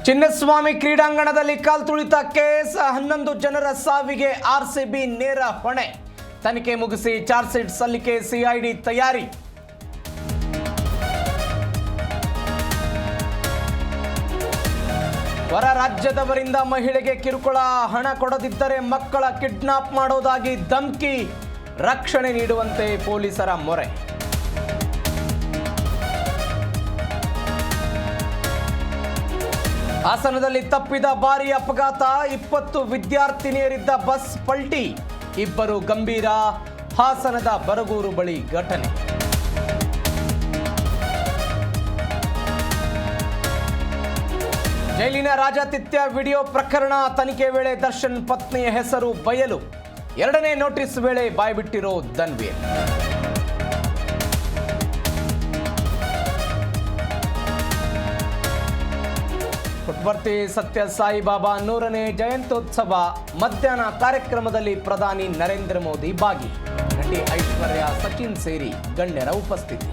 ಚಿನ್ನಸ್ವಾಮಿ ಕ್ರೀಡಾಂಗಣದಲ್ಲಿ ಕಾಲ್ತುಳಿತ ಕೇಸ್ 11 ಜನರ ಸಾವಿಗೆ ಆರ್ಸಿಬಿ ನೇರ ಹೊಣೆ. ತನಿಖೆ ಮುಗಿಸಿ ಚಾರ್ಜ್ ಶೀಟ್ ಸಲ್ಲಿಕೆ ಸಿಐಡಿ ತಯಾರಿ. ಹೊರ ರಾಜ್ಯದವರಿಂದ ಮಹಿಳೆಗೆ ಕಿರುಕುಳ, ಹಣ ಕೊಡದಿದ್ದರೆ ಮಕ್ಕಳ ಕಿಡ್ನಾಪ್ ಮಾಡೋದಾಗಿ ಧಮಕಿ, ರಕ್ಷಣೆ ನೀಡುವಂತೆ ಪೊಲೀಸರ ಮೊರೆ. ಹಾಸನದಲ್ಲಿ ತಪ್ಪಿದ ಭಾರೀ ಅಪಘಾತ, 20 ವಿದ್ಯಾರ್ಥಿನಿಯರಿದ್ದ ಬಸ್ ಪಲ್ಟಿ, 2 ಗಂಭೀರ. ಹಾಸನದ ಬರಗೂರು ಬಳಿ ಘಟನೆ. ಜೈಲಿನ ರಾಜಾತಿಥ್ಯ ವಿಡಿಯೋ ಪ್ರಕರಣ ತನಿಖೆ ವೇಳೆ ದರ್ಶನ್ ಪತ್ನಿಯ ಹೆಸರು ಬಯಲು, 2ನೇ ನೋಟಿಸ್ ವೇಳೆ ಬಾಯ್ಬಿಟ್ಟಿರೋ ಧನ್ವೀರ್. ಪುಟ್ಪರ್ತಿ ಸತ್ಯ ಸಾಯಿಬಾಬಾ 100ನೇ ಜಯಂತ್ಯೋತ್ಸವ. ಮಧ್ಯಾಹ್ನ ಕಾರ್ಯಕ್ರಮದಲ್ಲಿ ಪ್ರಧಾನಿ ನರೇಂದ್ರ ಮೋದಿ ಭಾಗಿ, ನಟಿ ಐಶ್ವರ್ಯ, ಸಚಿನ್ ಸೇರಿ ಗಣ್ಯರ ಉಪಸ್ಥಿತಿ.